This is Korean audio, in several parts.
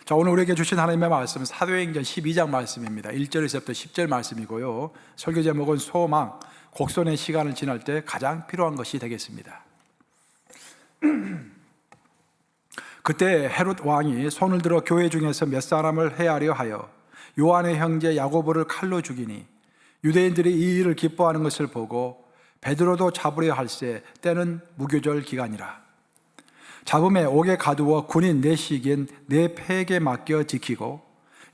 자, 오늘 우리에게 주신 하나님의 말씀은 사도행전 12장 말씀입니다. 1절에서부터 10절 말씀이고요. 설교 제목은 소망, 곡선의 시간을 지날 때 가장 필요한 것이 되겠습니다. 그때 헤롯 왕이 손을 들어 교회 중에서 몇 사람을 해하려 하여 요한의 형제 야고보를 칼로 죽이니 유대인들이 이 일을 기뻐하는 것을 보고 베드로도 잡으려 할세 때는 무교절 기간이라. 잡음에 옥에 가두어 군인 넷씩인 네 패에게 맡겨 지키고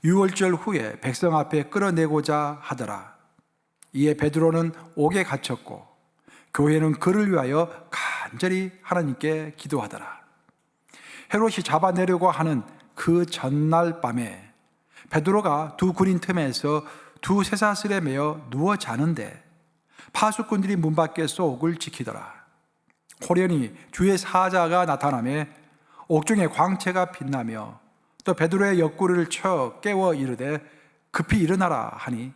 유월절 후에 백성 앞에 끌어내고자 하더라. 이에 베드로는 옥에 갇혔고 교회는 그를 위하여 간절히 하나님께 기도하더라. 헤롯이 잡아내려고 하는 그 전날 밤에 베드로가 두 군인 틈에서 두 쇠사슬에 매어 누워 자는데 파수꾼들이 문 밖에서 옥을 지키더라. 호련히 주의 사자가 나타나매 옥중에 광채가 빛나며 또 베드로의 옆구리를 쳐 깨워 이르되 급히 일어나라 하니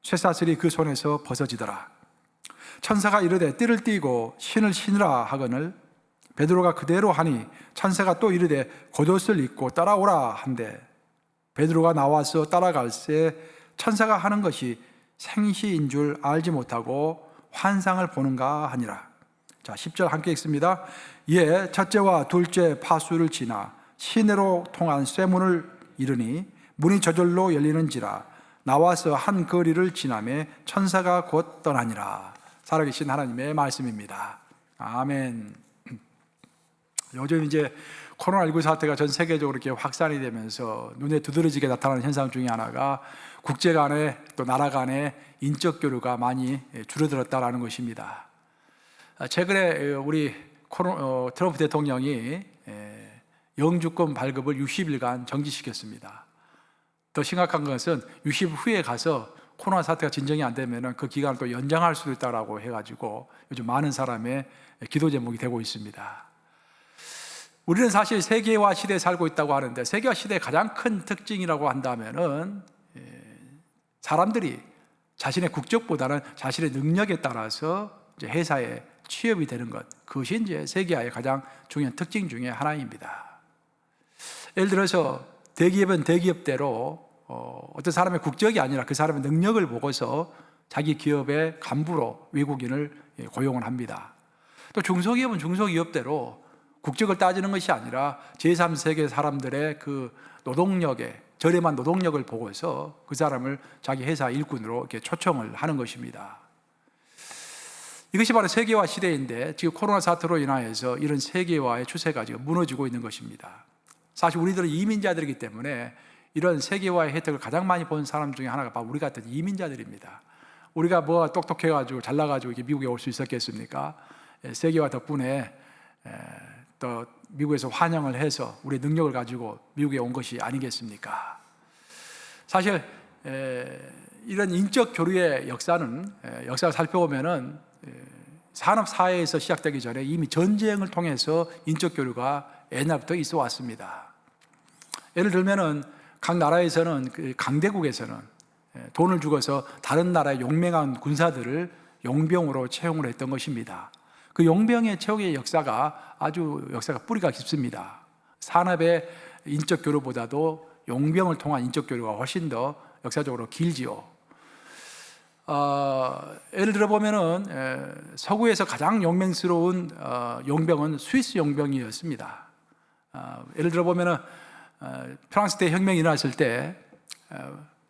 쇠사슬이 그 손에서 벗어지더라. 천사가 이르되 띠를 띠고 신을 신으라 하거늘 베드로가 그대로 하니 천사가 또 이르되 겉옷을 입고 따라오라 한대 베드로가 나와서 따라갈새 천사가 하는 것이 생시인 줄 알지 못하고 환상을 보는가 하니라. 자, 10절 함께 읽습니다. 이에 첫째와 둘째 파수를 지나 시내로 통한 쇠문을 이르니 문이 저절로 열리는지라. 나와서 한 거리를 지나매 천사가 곧 떠나니라. 살아계신 하나님의 말씀입니다. 아멘. 요즘 이제 코로나19 사태가 전 세계적으로 이렇게 확산이 되면서 눈에 두드러지게 나타나는 현상 중에 하나가 국제 간에 또 나라 간의 인적 교류가 많이 줄어들었다는 것입니다. 최근에 우리 트럼프 대통령이 영주권 발급을 60일간 정지시켰습니다. 더 심각한 것은 60일 후에 가서 코로나 사태가 진정이 안 되면 그 기간을 또 연장할 수도 있다고 해가지고 요즘 많은 사람의 기도 제목이 되고 있습니다. 우리는 사실 세계화 시대에 살고 있다고 하는데 세계화 시대의 가장 큰 특징이라고 한다면은 사람들이 자신의 국적보다는 자신의 능력에 따라서 이제 회사에 취업이 되는 것, 그것이 이제 세계화의 가장 중요한 특징 중에 하나입니다. 예를 들어서 대기업은 대기업대로 어떤 사람의 국적이 아니라 그 사람의 능력을 보고서 자기 기업의 간부로 외국인을 고용을 합니다. 또 중소기업은 중소기업대로 국적을 따지는 것이 아니라 제3세계 사람들의 그 노동력에 저렴한 노동력을 보고서 그 사람을 자기 회사 일꾼으로 이렇게 초청을 하는 것입니다. 이것이 바로 세계화 시대인데 지금 코로나 사태로 인하여서 이런 세계화의 추세가 지금 무너지고 있는 것입니다. 사실 우리들은 이민자들이기 때문에 이런 세계화의 혜택을 가장 많이 본 사람 중에 하나가 바로 우리 같은 이민자들입니다. 우리가 뭐가 똑똑해가지고 잘나가지고 이렇게 미국에 올 수 있었겠습니까? 세계화 덕분에 또 미국에서 환영을 해서 우리의 능력을 가지고 미국에 온 것이 아니겠습니까? 사실 이런 인적 교류의 역사를 살펴보면은 산업 사회에서 시작되기 전에 이미 전쟁을 통해서 인적 교류가 옛날부터 있어 왔습니다. 예를 들면은 각 나라에서는 강대국에서는 돈을 주고서 다른 나라의 용맹한 군사들을 용병으로 채용을 했던 것입니다. 그 용병의 채용의 역사가 뿌리가 깊습니다. 산업의 인적 교류보다도 용병을 통한 인적 교류가 훨씬 더 역사적으로 길지요. 예를 들어 보면은 서구에서 가장 용맹스러운 용병은 스위스 용병이었습니다. 예를 들어 보면은 프랑스 대혁명이 일어났을 때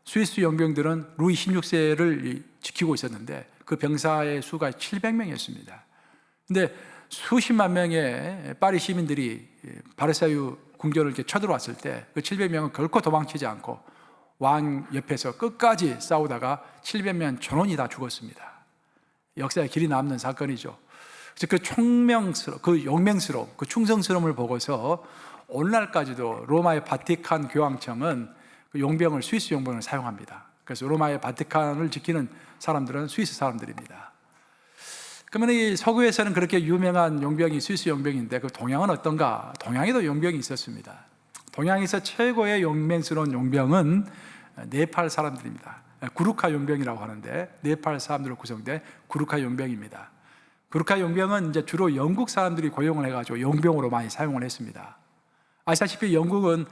스위스 용병들은 루이 16세를 지키고 있었는데 그 병사의 수가 700명이었습니다. 근데 수십만 명의 파리 시민들이 바르사유 궁전을 이렇게 쳐들어왔을 때 그 700명은 결코 도망치지 않고 왕 옆에서 끝까지 싸우다가 700명 전원이 다 죽었습니다. 역사에 길이 남는 사건이죠. 그래서 그 용맹스러움, 그 충성스러움을 보고서 오늘날까지도 로마의 바티칸 교황청은 그 용병을 스위스 용병을 사용합니다. 그래서 로마의 바티칸을 지키는 사람들은 스위스 사람들입니다. 그러면 이 서구에서는 그렇게 유명한 용병이 스위스 용병인데 그 동양은 어떤가? 동양에도 용병이 있었습니다. 동양에서 최고의 용맹스러운 용병은 네팔 사람들입니다. 구루카 용병이라고 하는데 네팔 사람들로 구성된 구루카 용병입니다. 구루카 용병은 이제 주로 영국 사람들이 고용을 해가지고 용병으로 많이 사용을 했습니다. 아시다시피 영국은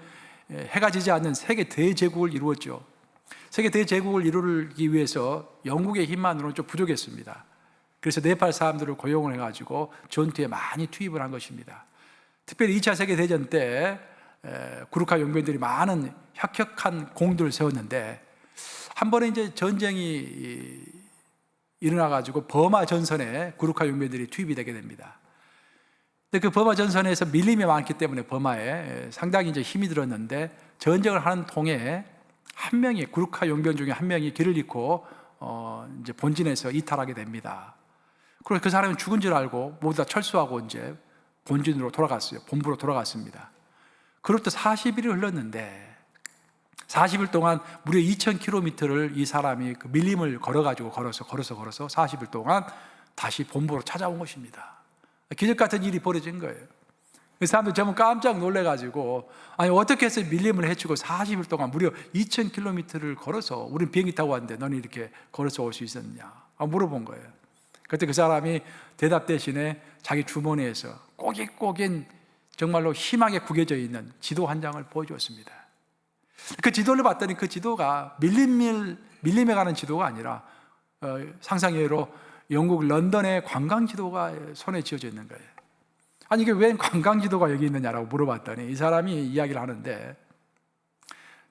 해가 지지 않는 세계 대제국을 이루었죠. 세계 대제국을 이루기 위해서 영국의 힘만으로는 좀 부족했습니다. 그래서 네팔 사람들을 고용을 해가지고 전투에 많이 투입을 한 것입니다. 특별히 2차 세계대전 때 구르카 용병들이 많은 혁혁한 공들을 세웠는데, 한 번에 이제 전쟁이 일어나가지고 버마 전선에 구르카 용병들이 투입이 되게 됩니다. 근데 그 버마 전선에서 밀림이 많기 때문에 버마에 상당히 이제 힘이 들었는데, 전쟁을 하는 통에 한 명이, 구르카 용병 중에 한 명이 길을 잃고 이제 본진에서 이탈하게 됩니다. 그래서 그 사람이 죽은 줄 알고 모두 다 철수하고 이제 본진으로 돌아갔어요. 본부로 돌아갔습니다. 그로부터 40일이 흘렀는데, 40일 동안 무려 2,000km를 이 사람이 그 밀림을 걸어서 40일 동안 다시 본부로 찾아온 것입니다. 기적 같은 일이 벌어진 거예요. 그 사람들 전부 깜짝 놀래가지고, 아니 어떻게 해서 밀림을 헤치고 40일 동안 무려 2,000km를 걸어서, 우린 비행기 타고 왔는데 너는 이렇게 걸어서 올 수 있었냐 물어본 거예요. 그때 그 사람이 대답 대신에 자기 주머니에서 꼬깃꼬깃 정말로 희망에 구겨져 있는 지도 한 장을 보여주었습니다. 그 지도를 봤더니 그 지도가 밀림에 가는 지도가 아니라 상상외로 영국 런던의 관광 지도가 손에 쥐어져 있는 거예요. 아니 이게 왜 관광 지도가 여기 있느냐라고 물어봤더니 이 사람이 이야기를 하는데,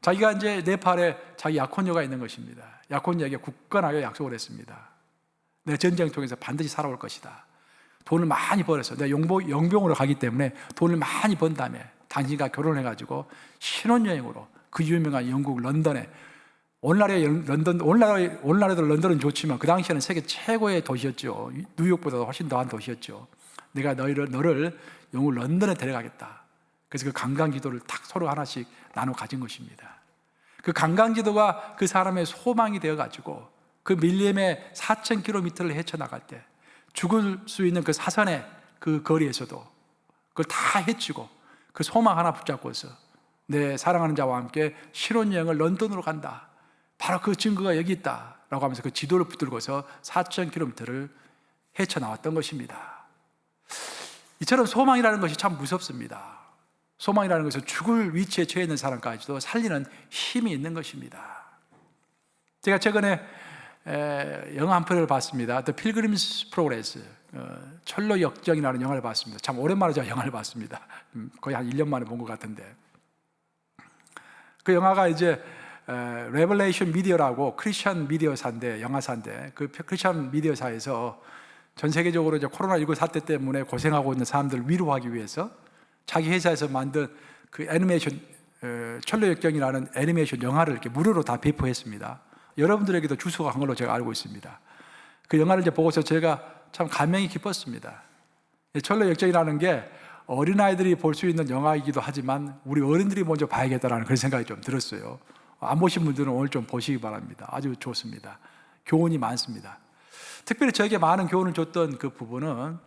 자기가 이제 네팔에 자기 약혼녀가 있는 것입니다. 약혼녀에게 굳건하게 약속을 했습니다. 내 전쟁을 통해서 반드시 살아올 것이다. 돈을 많이 벌어서, 내가 용병으로 가기 때문에 돈을 많이 번 다음에 당신과 결혼해가지고 신혼여행으로 그 유명한 영국 런던에, 오늘날에도 런던은 좋지만 그 당시에는 세계 최고의 도시였죠. 뉴욕보다 훨씬 더한 도시였죠. 내가 너를 영국 런던에 데려가겠다. 그래서 그 관광지도를 딱 서로 하나씩 나눠 가진 것입니다. 그 관광지도가 그 사람의 소망이 되어가지고 그 밀림의 4,000km를 헤쳐나갈 때 죽을 수 있는 그 사선의 그 거리에서도 그걸 다 헤치고 그 소망 하나 붙잡고서 내 사랑하는 자와 함께 신혼여행을 런던으로 간다. 바로 그 증거가 여기 있다 라고 하면서 그 지도를 붙들고서 4,000km를 헤쳐나왔던 것입니다. 이처럼 소망이라는 것이 참 무섭습니다. 소망이라는 것은 죽을 위치에 처해 있는 사람까지도 살리는 힘이 있는 것입니다. 제가 최근에 영화 한 편을 봤습니다. The Pilgrim's Progress, 철로 역정이라는 영화를 봤습니다. 참 오랜만에 제가 영화를 봤습니다. 거의 한 1년 만에 본 것 같은데, 그 영화가 이제 레벨레이션 미디어라고 크리스천 미디어사인데, 영화사인데, 그 크리스천 미디어사에서 전 세계적으로 이제 코로나19 사태 때문에 고생하고 있는 사람들을 위로하기 위해서 자기 회사에서 만든 그 애니메이션, 철로 역정이라는 애니메이션 영화를 이렇게 무료로 다 배포했습니다. 여러분들에게도 주소가 간 걸로 제가 알고 있습니다. 그 영화를 이제 보고서 제가 참 감명이 깊었습니다. 철로 역정이라는 게 어린아이들이 볼 수 있는 영화이기도 하지만 우리 어른들이 먼저 봐야겠다라는 그런 생각이 좀 들었어요. 안 보신 분들은 오늘 좀 보시기 바랍니다. 아주 좋습니다. 교훈이 많습니다. 특별히 저에게 많은 교훈을 줬던 그 부분은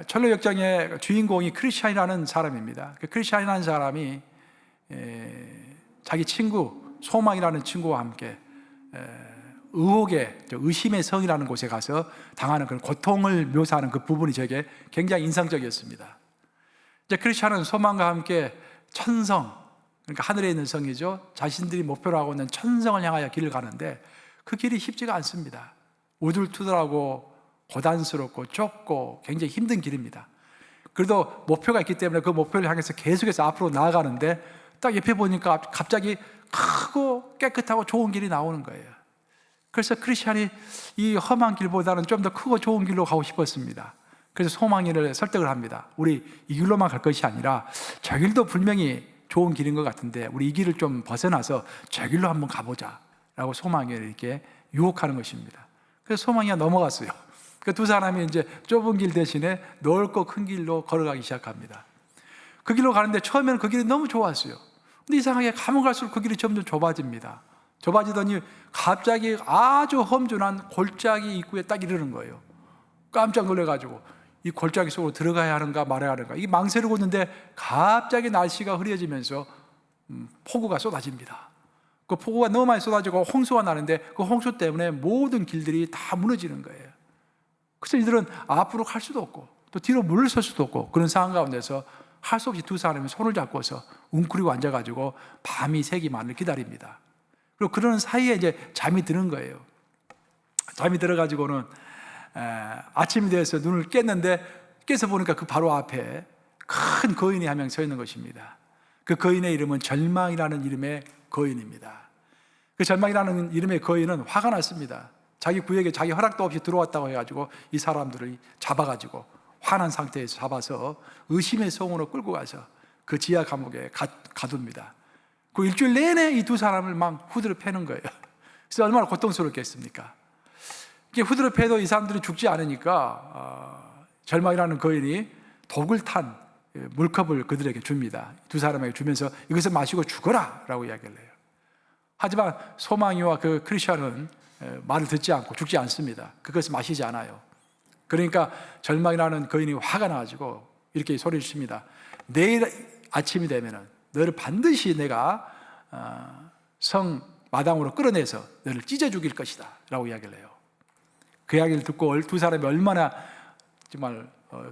철로 역정의 주인공이 크리스찬이라는 사람입니다. 그 크리스찬이라는 사람이 자기 친구, 소망이라는 친구와 함께 의심의 성이라는 곳에 가서 당하는 그런 고통을 묘사하는 그 부분이 저에게 굉장히 인상적이었습니다. 이제 크리스찬은 소망과 함께 천성, 그러니까 하늘에 있는 성이죠. 자신들이 목표로 하고 있는 천성을 향하여 길을 가는데 그 길이 쉽지가 않습니다. 우둘투둘하고 고단스럽고 좁고 굉장히 힘든 길입니다. 그래도 목표가 있기 때문에 그 목표를 향해서 계속해서 앞으로 나아가는데, 딱 옆에 보니까 갑자기 크고 깨끗하고 좋은 길이 나오는 거예요. 그래서 크리스찬이 이 험한 길보다는 좀 더 크고 좋은 길로 가고 싶었습니다. 그래서 소망이를 설득을 합니다. 우리 이 길로만 갈 것이 아니라 저 길도 분명히 좋은 길인 것 같은데 우리 이 길을 좀 벗어나서 저 길로 한번 가보자 라고 소망이를 이렇게 유혹하는 것입니다. 그래서 소망이가 넘어갔어요. 그 두 사람이 이제 좁은 길 대신에 넓고 큰 길로 걸어가기 시작합니다. 그 길로 가는데 처음에는 그 길이 너무 좋았어요. 근데 이상하게 가면 갈수록 그 길이 점점 좁아집니다. 좁아지더니 갑자기 아주 험준한 골짜기 입구에 딱 이르는 거예요. 깜짝 놀래가지고 이 골짜기 속으로 들어가야 하는가 말아야 하는가, 이게 망설이고 있는데 갑자기 날씨가 흐려지면서 폭우가 쏟아집니다. 그 폭우가 너무 많이 쏟아지고 홍수가 나는데 그 홍수 때문에 모든 길들이 다 무너지는 거예요. 그래서 이들은 앞으로 갈 수도 없고 또 뒤로 물러설 수도 없고 그런 상황 가운데서 할 수 없이 두 사람이 손을 잡고서 웅크리고 앉아가지고 밤이 새기만을 기다립니다. 그리고 그러는 사이에 이제 잠이 드는 거예요. 잠이 들어가지고는 아침이 돼서 눈을 깼는데, 깨서 보니까 그 바로 앞에 큰 거인이 한 명 서 있는 것입니다. 그 거인의 이름은 절망이라는 이름의 거인입니다. 그 절망이라는 이름의 거인은 화가 났습니다. 자기 구역에 자기 허락도 없이 들어왔다고 해가지고 이 사람들을 잡아가지고 화난 상태에서 잡아서 의심의 성으로 끌고 가서 그 지하 감옥에 가둡니다. 그 일주일 내내 이 두 사람을 막 후드를 패는 거예요. 그래서 얼마나 고통스럽겠습니까? 이게 후드를 패도 이 사람들이 죽지 않으니까 절망이라는 거인이 독을 탄 물컵을 그들에게 줍니다. 두 사람에게 주면서 이것을 마시고 죽어라 라고 이야기를 해요. 하지만 소망이와 그 크리스천은 말을 듣지 않고 죽지 않습니다. 그것을 마시지 않아요. 그러니까 절망이라는 거인이 화가 나가지고 이렇게 소리를 칩니다. 내일 아침이 되면은 너를 반드시 내가 성 마당으로 끌어내서 너를 찢어 죽일 것이다 라고 이야기를 해요. 그 이야기를 듣고 두 사람이 얼마나 정말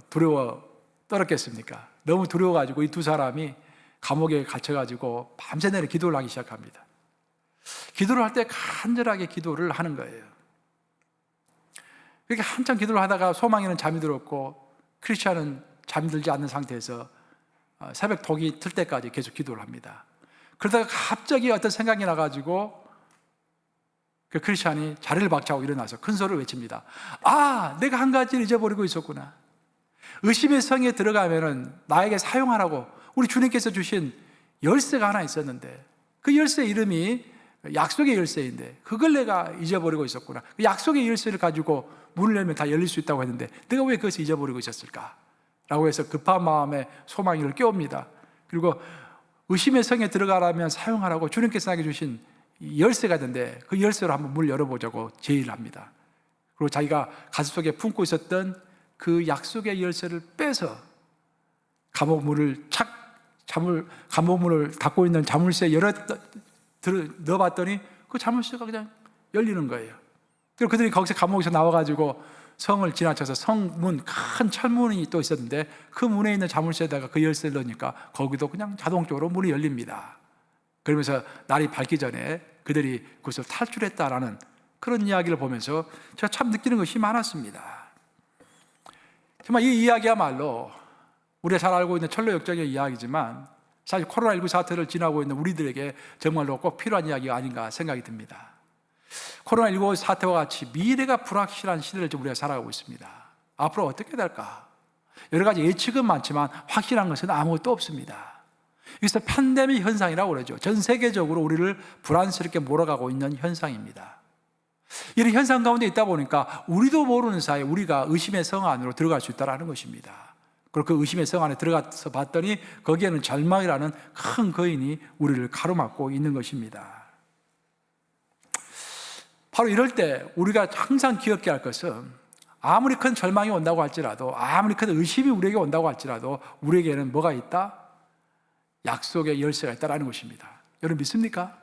두려워 떨었겠습니까? 너무 두려워가지고 이 두 사람이 감옥에 갇혀가지고 밤새 내내 기도를 하기 시작합니다. 기도를 할 때 간절하게 기도를 하는 거예요. 이렇게 한참 기도를 하다가 소망이는 잠이 들었고 크리스찬은 잠이 들지 않는 상태에서 새벽 독이 틀 때까지 계속 기도를 합니다. 그러다가 갑자기 어떤 생각이 나가지고 그 크리스찬이 자리를 박차고 일어나서 큰 소리를 외칩니다. 아, 내가 한 가지를 잊어버리고 있었구나. 의심의 성에 들어가면은 나에게 사용하라고 우리 주님께서 주신 열쇠가 하나 있었는데 그 열쇠 이름이 약속의 열쇠인데 그걸 내가 잊어버리고 있었구나. 그 약속의 열쇠를 가지고 문을 열면 다 열릴 수 있다고 했는데 내가 왜 그것을 잊어버리고 있었을까? 라고 해서 급한 마음에 소망이를 깨웁니다. 그리고 의심의 성에 들어가라면 사용하라고 주님께서 나에게 주신 열쇠가 있는데 그 열쇠로 한번 문을 열어보자고 제의를 합니다. 그리고 자기가 가슴속에 품고 있었던 그 약속의 열쇠를 빼서 감옥 문을 닫고 있는 자물쇠에 넣어봤더니 그 자물쇠가 그냥 열리는 거예요. 그리고 그들이 거기서 감옥에서 나와가지고 성을 지나쳐서 성문, 큰 철문이 또 있었는데 그 문에 있는 자물쇠에다가 그 열쇠를 넣으니까 거기도 그냥 자동적으로 문이 열립니다. 그러면서 날이 밝기 전에 그들이 그것을 탈출했다라는 그런 이야기를 보면서 제가 참 느끼는 것이 많았습니다. 정말 이 이야기야말로 우리가 잘 알고 있는 철로 역정의 이야기지만 사실 코로나19 사태를 지나고 있는 우리들에게 정말로 꼭 필요한 이야기가 아닌가 생각이 듭니다. 코로나19 사태와 같이 미래가 불확실한 시대를 우리가 살아가고 있습니다. 앞으로 어떻게 될까? 여러 가지 예측은 많지만 확실한 것은 아무것도 없습니다. 여기서 팬데믹 현상이라고 그러죠. 전 세계적으로 우리를 불안스럽게 몰아가고 있는 현상입니다. 이런 현상 가운데 있다 보니까 우리도 모르는 사이에 우리가 의심의 성 안으로 들어갈 수 있다는 것입니다. 그리고 그 의심의 성 안에 들어가서 봤더니 거기에는 절망이라는 큰 거인이 우리를 가로막고 있는 것입니다. 바로 이럴 때 우리가 항상 기억해야 할 것은 아무리 큰 절망이 온다고 할지라도 아무리 큰 의심이 우리에게 온다고 할지라도 우리에게는 뭐가 있다? 약속의 열쇠가 있다는 것입니다. 여러분 믿습니까?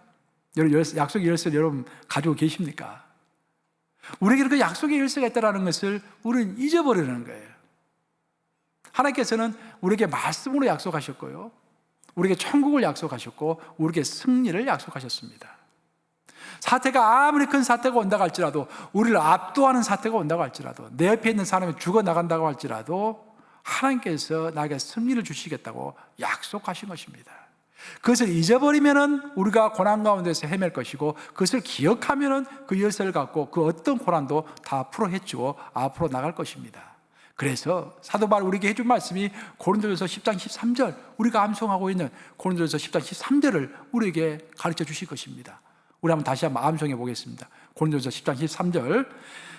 여러분 약속의 열쇠를 여러분 가지고 계십니까? 우리에게는 그 약속의 열쇠가 있다는 것을 우리는 잊어버리는 거예요. 하나님께서는 우리에게 말씀으로 약속하셨고요, 우리에게 천국을 약속하셨고 우리에게 승리를 약속하셨습니다. 사태가 아무리 큰 사태가 온다고 할지라도, 우리를 압도하는 사태가 온다고 할지라도, 내 옆에 있는 사람이 죽어나간다고 할지라도 하나님께서 나에게 승리를 주시겠다고 약속하신 것입니다. 그것을 잊어버리면 우리가 고난 가운데서 헤맬 것이고, 그것을 기억하면 그 열쇠를 갖고 그 어떤 고난도 다 풀어헤치고 앞으로 나갈 것입니다. 그래서 사도 바울 우리에게 해준 말씀이 고린도전서 10장 13절, 우리가 암송하고 있는 고린도전서 10장 13절을 우리에게 가르쳐 주실 것입니다. 우리 다시 한번 암송해 보겠습니다. 고린도전서 10장 13절,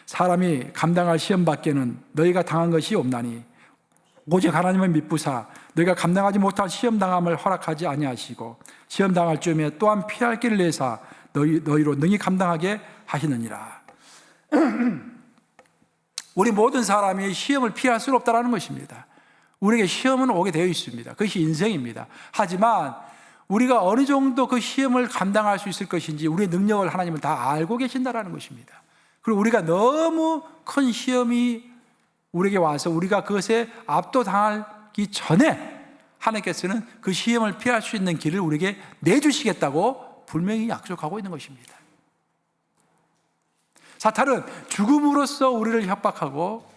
사람이 감당할 시험 밖에는 너희가 당한 것이 없나니 오직 하나님을 믿부사 너희가 감당하지 못할 시험 당함을 허락하지 아니하시고 시험 당할 즈음에 또한 피할 길을 내사 너희로 능히 감당하게 하시느니라. 우리 모든 사람이 시험을 피할 수 없다는 것입니다. 우리에게 시험은 오게 되어 있습니다. 그것이 인생입니다. 하지만 우리가 어느 정도 그 시험을 감당할 수 있을 것인지 우리의 능력을 하나님은 다 알고 계신다는 것입니다. 그리고 우리가 너무 큰 시험이 우리에게 와서 우리가 그것에 압도당하기 전에 하나님께서는 그 시험을 피할 수 있는 길을 우리에게 내주시겠다고 분명히 약속하고 있는 것입니다. 사탄은 죽음으로써 우리를 협박하고,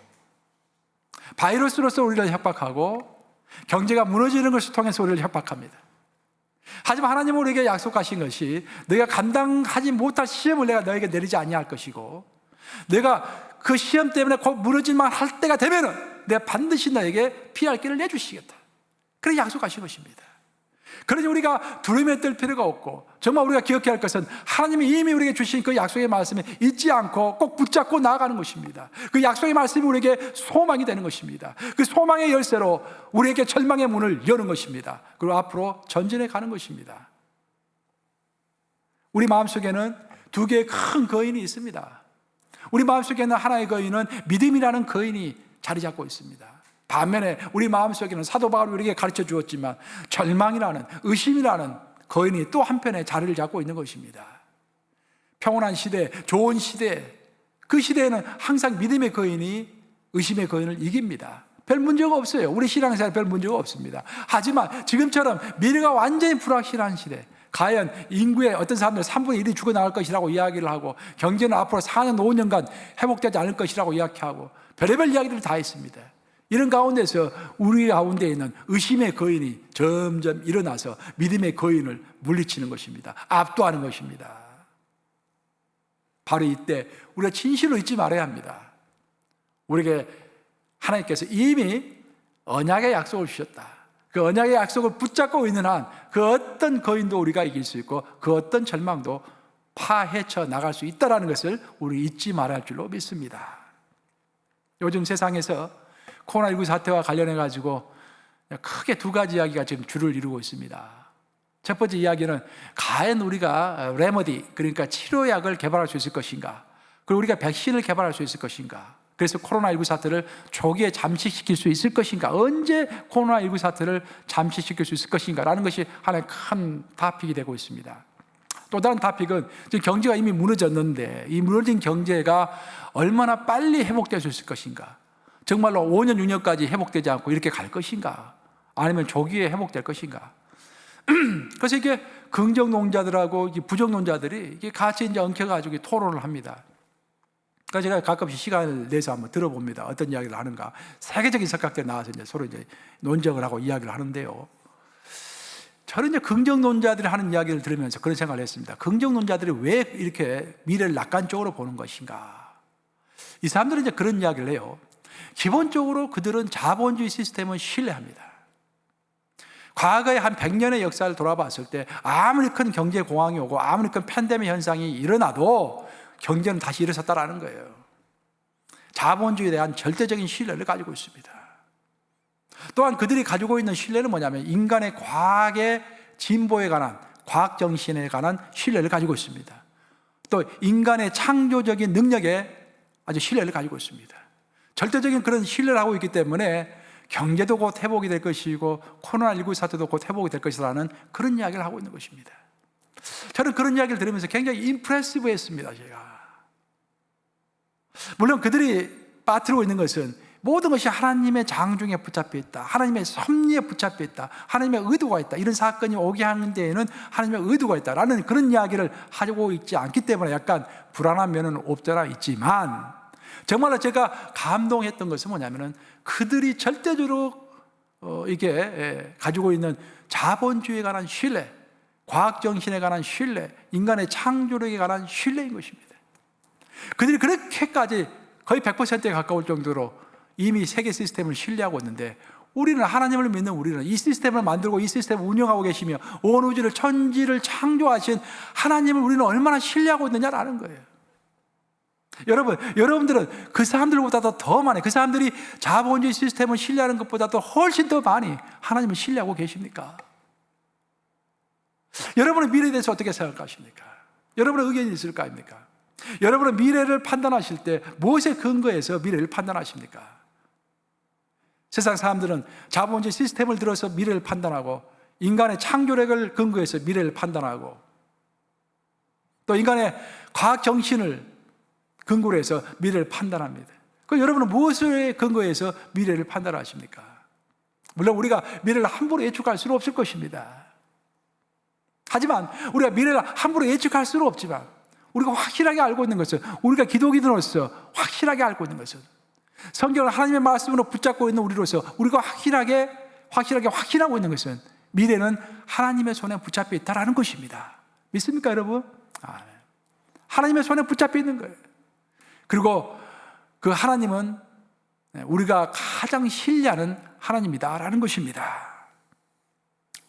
바이러스로서 우리를 협박하고, 경제가 무너지는 것을 통해서 우리를 협박합니다. 하지만 하나님은 우리에게 약속하신 것이 너희가 감당하지 못할 시험을 내가 너에게 내리지 아니할 것이고, 내가 그 시험 때문에 곧 무너질만 할 때가 되면은 내가 반드시 너에게 피할 길을 내주시겠다. 그렇게 약속하신 것입니다. 그러니 우리가 두려움에 떨 필요가 없고, 정말 우리가 기억해야 할 것은 하나님이 이미 우리에게 주신 그 약속의 말씀에 잊지 않고 꼭 붙잡고 나아가는 것입니다. 그 약속의 말씀이 우리에게 소망이 되는 것입니다. 그 소망의 열쇠로 우리에게 절망의 문을 여는 것입니다. 그리고 앞으로 전진해 가는 것입니다. 우리 마음속에는 두 개의 큰 거인이 있습니다. 우리 마음속에는 하나의 거인은 믿음이라는 거인이 자리 잡고 있습니다. 반면에 우리 마음속에는 사도 바울이 우리에게 가르쳐 주었지만 절망이라는, 의심이라는 거인이 또 한편에 자리를 잡고 있는 것입니다. 평온한 시대, 좋은 시대, 그 시대에는 항상 믿음의 거인이 의심의 거인을 이깁니다. 별 문제가 없어요. 우리 신앙생활 별 문제가 없습니다. 하지만 지금처럼 미래가 완전히 불확실한 시대, 과연 인구의 어떤 사람들 3분의 1이 죽어나갈 것이라고 이야기를 하고, 경제는 앞으로 4년, 5년간 회복되지 않을 것이라고 이야기하고, 별의별 이야기들을 다 했습니다. 이런 가운데서 우리 가운데 있는 의심의 거인이 점점 일어나서 믿음의 거인을 물리치는 것입니다. 압도하는 것입니다. 바로 이때 우리가 진실로 잊지 말아야 합니다. 우리에게 하나님께서 이미 언약의 약속을 주셨다. 그 언약의 약속을 붙잡고 있는 한 그 어떤 거인도 우리가 이길 수 있고, 그 어떤 절망도 파헤쳐 나갈 수 있다는 것을 우리 잊지 말아야 할 줄로 믿습니다. 요즘 세상에서 코로나19 사태와 관련해 가지고 크게 두 가지 이야기가 지금 주를 이루고 있습니다. 첫 번째 이야기는 과연 우리가 레머디, 그러니까 치료약을 개발할 수 있을 것인가, 그리고 우리가 백신을 개발할 수 있을 것인가, 그래서 코로나19 사태를 초기에 잠식시킬 수 있을 것인가, 언제 코로나19 사태를 잠식시킬 수 있을 것인가 라는 것이 하나의 큰 토픽이 되고 있습니다. 또 다른 토픽은 지금 경제가 이미 무너졌는데 이 무너진 경제가 얼마나 빨리 회복될 수 있을 것인가, 정말로 5년, 6년까지 회복되지 않고 이렇게 갈 것인가, 아니면 조기에 회복될 것인가. 그래서 이게 긍정론자들하고 부정론자들이 이게 같이 이제 엉켜가지고 토론을 합니다. 그러니까 제가 가끔씩 시간을 내서 한번 들어봅니다. 어떤 이야기를 하는가. 세계적인 석학들 나와서 이제 서로 이제 논쟁을 하고 이야기를 하는데요. 저는 이제 긍정론자들이 하는 이야기를 들으면서 그런 생각을 했습니다. 긍정론자들이 왜 이렇게 미래를 낙관적으로 보는 것인가. 이 사람들은 이제 그런 이야기를 해요. 기본적으로 그들은 자본주의 시스템을 신뢰합니다. 과거의 한 100년의 역사를 돌아봤을 때 아무리 큰 경제 공황이 오고 아무리 큰 팬데믹 현상이 일어나도 경제는 다시 일어섰다라는 거예요. 자본주의에 대한 절대적인 신뢰를 가지고 있습니다. 또한 그들이 가지고 있는 신뢰는 뭐냐면 인간의 과학의 진보에 관한, 과학 정신에 관한 신뢰를 가지고 있습니다. 또 인간의 창조적인 능력에 아주 신뢰를 가지고 있습니다. 절대적인 그런 신뢰를 하고 있기 때문에 경제도 곧 회복이 될 것이고 코로나19 사태도 곧 회복이 될 것이라는 그런 이야기를 하고 있는 것입니다. 저는 그런 이야기를 들으면서 굉장히 임프레시브했습니다. 제가 물론 그들이 빠뜨리고 있는 것은 모든 것이 하나님의 장중에 붙잡혀 있다, 하나님의 섭리에 붙잡혀 있다, 하나님의 의도가 있다, 이런 사건이 오게 하는 데에는 하나님의 의도가 있다라는 그런 이야기를 하고 있지 않기 때문에 약간 불안한 면은 없잖아 있지만, 정말로 제가 감동했던 것은 뭐냐면은 그들이 절대적으로 이게 가지고 있는 자본주의에 관한 신뢰, 과학정신에 관한 신뢰, 인간의 창조력에 관한 신뢰인 것입니다. 그들이 그렇게까지 거의 100%에 가까울 정도로 이미 세계 시스템을 신뢰하고 있는데, 우리는 하나님을 믿는 우리는 이 시스템을 만들고 이 시스템을 운영하고 계시며 온 우주를, 천지를 창조하신 하나님을 우리는 얼마나 신뢰하고 있느냐라는 거예요. 여러분들은 그 사람들보다도 더 많이, 그 사람들이 자본주의 시스템을 신뢰하는 것보다도 훨씬 더 많이 하나님을 신뢰하고 계십니까? 여러분은 미래에 대해서 어떻게 생각하십니까? 여러분의 의견이 있을 거 아닙니까? 여러분은 미래를 판단하실 때 무엇에 근거해서 미래를 판단하십니까? 세상 사람들은 자본주의 시스템을 들어서 미래를 판단하고, 인간의 창조력을 근거해서 미래를 판단하고, 또 인간의 과학 정신을 근거로 해서 미래를 판단합니다. 그럼 여러분은 무엇을 근거해서 미래를 판단하십니까? 물론 우리가 미래를 함부로 예측할 수는 없을 것입니다. 하지만 우리가 미래를 함부로 예측할 수는 없지만 우리가 확실하게 알고 있는 것은, 우리가 기독인으로서 확실하게 알고 있는 것은, 성경을 하나님의 말씀으로 붙잡고 있는 우리로서 우리가 확실하게 확신하고 있는 것은 미래는 하나님의 손에 붙잡혀 있다라는 것입니다. 믿습니까, 여러분? 하나님의 손에 붙잡혀 있는 거예요. 그리고 그 하나님은 우리가 가장 신뢰하는 하나님이다라는 것입니다.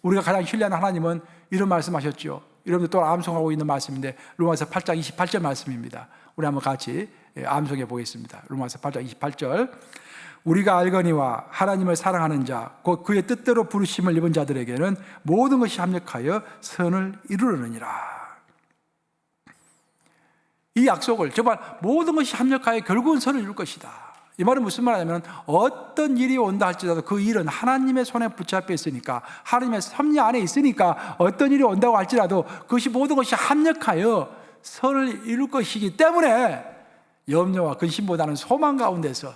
우리가 가장 신뢰하는 하나님은 이런 말씀하셨죠. 여러분들 또 암송하고 있는 말씀인데 로마서 8장 28절 말씀입니다. 우리 한번 같이 암송해 보겠습니다. 로마서 8장 28절. 우리가 알거니와 하나님을 사랑하는 자, 곧 그의 뜻대로 부르심을 입은 자들에게는 모든 것이 합력하여 선을 이루려느니라. 이 약속을, 정말 모든 것이 합력하여 결국은 선을 이룰 것이다. 이 말은 무슨 말이냐면, 어떤 일이 온다 할지라도 그 일은 하나님의 손에 붙잡혀 있으니까, 하나님의 섭리 안에 있으니까, 어떤 일이 온다고 할지라도 그것이 모든 것이 합력하여 선을 이룰 것이기 때문에 염려와 근심보다는 소망 가운데서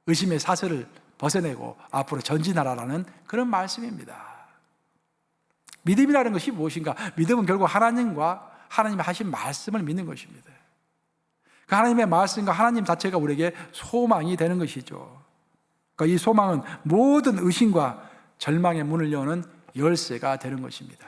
의심의 사슬을 벗어내고 앞으로 전진하라는 그런 말씀입니다. 믿음이라는 것이 무엇인가? 믿음은 결국 하나님과 하나님의 하신 말씀을 믿는 것입니다. 그 하나님의 말씀과 하나님 자체가 우리에게 소망이 되는 것이죠. 그러니까 이 소망은 모든 의심과 절망의 문을 여는 열쇠가 되는 것입니다.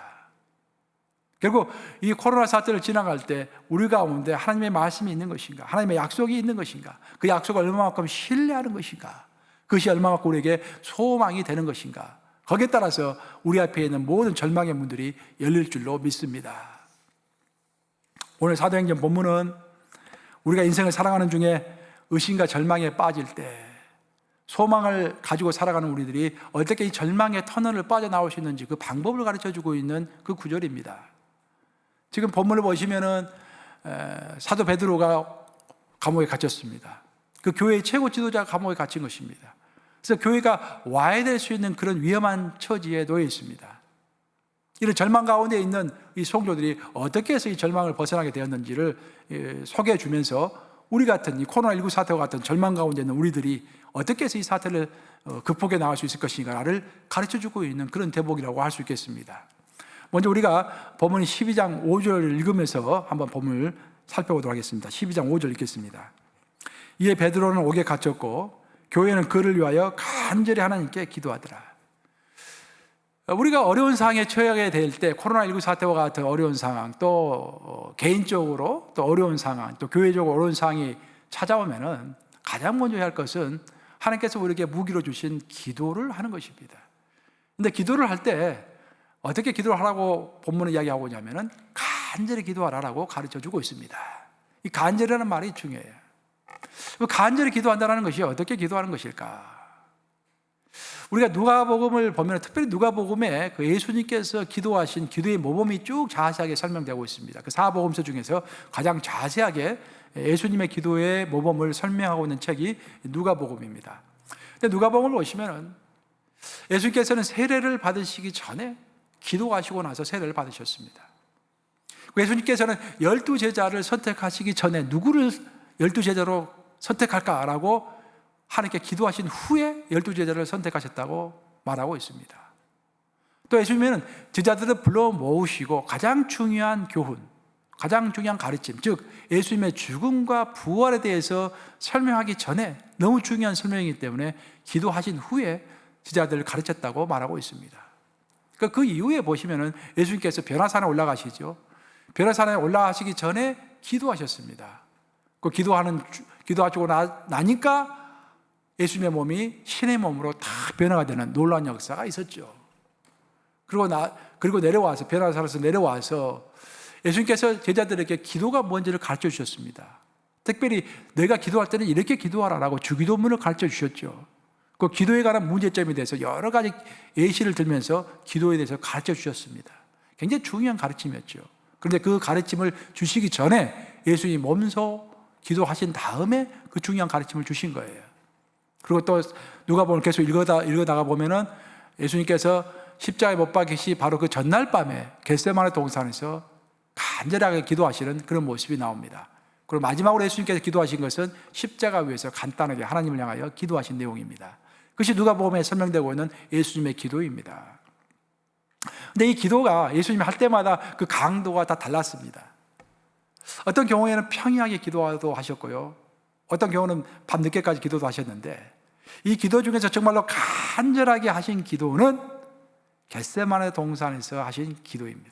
결국 이 코로나 사태를 지나갈 때 우리 가운데 하나님의 말씀이 있는 것인가? 하나님의 약속이 있는 것인가? 그 약속을 얼마만큼 신뢰하는 것인가? 그것이 얼마만큼 우리에게 소망이 되는 것인가? 거기에 따라서 우리 앞에 있는 모든 절망의 문들이 열릴 줄로 믿습니다. 오늘 사도행전 본문은 우리가 인생을 살아가는 중에 의심과 절망에 빠질 때 소망을 가지고 살아가는 우리들이 어떻게 이 절망의 터널을 빠져나올 수 있는지 그 방법을 가르쳐주고 있는 그 구절입니다. 지금 본문을 보시면은 사도 베드로가 감옥에 갇혔습니다. 그 교회의 최고 지도자가 감옥에 갇힌 것입니다. 그래서 교회가 와야 될 수 있는 그런 위험한 처지에 놓여 있습니다. 이런 절망 가운데 있는 이 성도들이 어떻게 해서 이 절망을 벗어나게 되었는지를 소개해 주면서 우리 같은 이 코로나19 사태와 같은 절망 가운데 있는 우리들이 어떻게 해서 이 사태를 극복해 나갈 수 있을 것인가를 가르쳐 주고 있는 그런 대목이라고 할 수 있겠습니다. 먼저 우리가 본문 12장 5절을 읽으면서 한번 본문을 살펴보도록 하겠습니다. 12장 5절 읽겠습니다. 이에 베드로는 옥에 갇혔고 교회는 그를 위하여 간절히 하나님께 기도하더라. 우리가 어려운 상황에 처하게 될 때, 코로나19 사태와 같은 어려운 상황, 또 개인적으로 또 어려운 상황, 또 교회적으로 어려운 상황이 찾아오면은 가장 먼저 해야 할 것은 하나님께서 우리에게 무기로 주신 기도를 하는 것입니다. 근데 기도를 할 때 어떻게 기도를 하라고 본문을 이야기하고 있냐면은 간절히 기도하라고 가르쳐 주고 있습니다. 이 간절이라는 말이 중요해요. 간절히 기도한다는 것이 어떻게 기도하는 것일까? 우리가 누가복음을 보면 특별히 누가복음에 그 예수님께서 기도하신 기도의 모범이 쭉 자세하게 설명되고 있습니다. 그 사복음서 중에서 가장 자세하게 예수님의 기도의 모범을 설명하고 있는 책이 누가복음입니다. 근데 누가복음을 보시면은 예수님께서는 세례를 받으시기 전에 기도하시고 나서 세례를 받으셨습니다. 예수님께서는 12제자를 선택하시기 전에 누구를 12제자로 선택할까라고 하나님께 기도하신 후에 12제자를 선택하셨다고 말하고 있습니다. 또 예수님은 제자들을 불러 모으시고 가장 중요한 교훈, 가장 중요한 가르침, 즉 예수님의 죽음과 부활에 대해서 설명하기 전에 너무 중요한 설명이기 때문에 기도하신 후에 제자들을 가르쳤다고 말하고 있습니다. 그러니까 그 이후에 보시면은 예수님께서 변화산에 올라가시죠. 변화산에 올라가시기 전에 기도하셨습니다. 그 기도하시고 나니까 예수님의 몸이 신의 몸으로 다 변화가 되는 놀라운 역사가 있었죠. 그리고 내려와서, 변화산에서 내려와서 예수님께서 제자들에게 기도가 뭔지를 가르쳐 주셨습니다. 특별히 내가 기도할 때는 이렇게 기도하라라고 주기도문을 가르쳐 주셨죠. 그 기도에 관한 문제점에 대해서 여러 가지 예시를 들면서 기도에 대해서 가르쳐 주셨습니다. 굉장히 중요한 가르침이었죠. 그런데 그 가르침을 주시기 전에 예수님이 몸소 기도하신 다음에 그 중요한 가르침을 주신 거예요. 그리고 또 누가복음을 계속 읽어다가 보면은 예수님께서 십자가에 못 박히시 바로 그 전날 밤에 겟세마네 동산에서 간절하게 기도하시는 그런 모습이 나옵니다. 그리고 마지막으로 예수님께서 기도하신 것은 십자가 위에서 간단하게 하나님을 향하여 기도하신 내용입니다. 그것이 누가복음에 설명되고 있는 예수님의 기도입니다. 근데 이 기도가 예수님이 할 때마다 그 강도가 다 달랐습니다. 어떤 경우에는 평이하게 기도도 하셨고요, 어떤 경우는 밤늦게까지 기도도 하셨는데, 이 기도 중에서 정말로 간절하게 하신 기도는 겟세마네 동산에서 하신 기도입니다.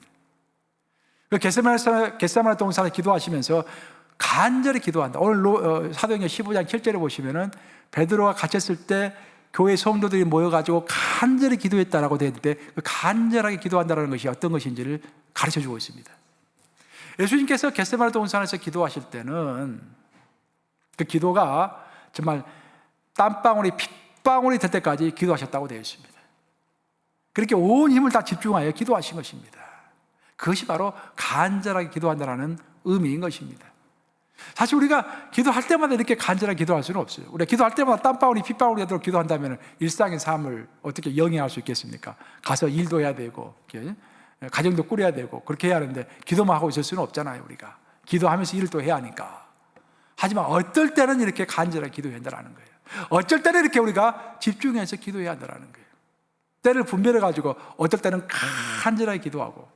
그 겟세마네 동산에 기도하시면서 간절히 기도한다. 오늘 사도행전 15장 7절에 보시면은 베드로가 갇혔을 때 교회 성도들이 모여가지고 간절히 기도했다라고 되어 있는데, 그 간절하게 기도한다는 것이 어떤 것인지를 가르쳐주고 있습니다. 예수님께서 겟세마네 동산에서 기도하실 때는 그 기도가 정말 땀방울이 핏방울이 될 때까지 기도하셨다고 되어 있습니다. 그렇게 온 힘을 다 집중하여 기도하신 것입니다. 그것이 바로 간절하게 기도한다는 의미인 것입니다. 사실 우리가 기도할 때마다 이렇게 간절하게 기도할 수는 없어요. 우리가 기도할 때마다 땀방울이 핏방울이 되도록 기도한다면 일상의 삶을 어떻게 영위할 수 있겠습니까? 가서 일도 해야 되고 가정도 꾸려야 되고 그렇게 해야 하는데, 기도만 하고 있을 수는 없잖아요. 우리가 기도하면서 일도 해야 하니까. 하지만 어떨 때는 이렇게 간절하게 기도해야 한다는 거예요. 어쩔 때는 이렇게 우리가 집중해서 기도해야 한다는 거예요. 때를 분별해가지고 어떨 때는 간절하게 기도하고,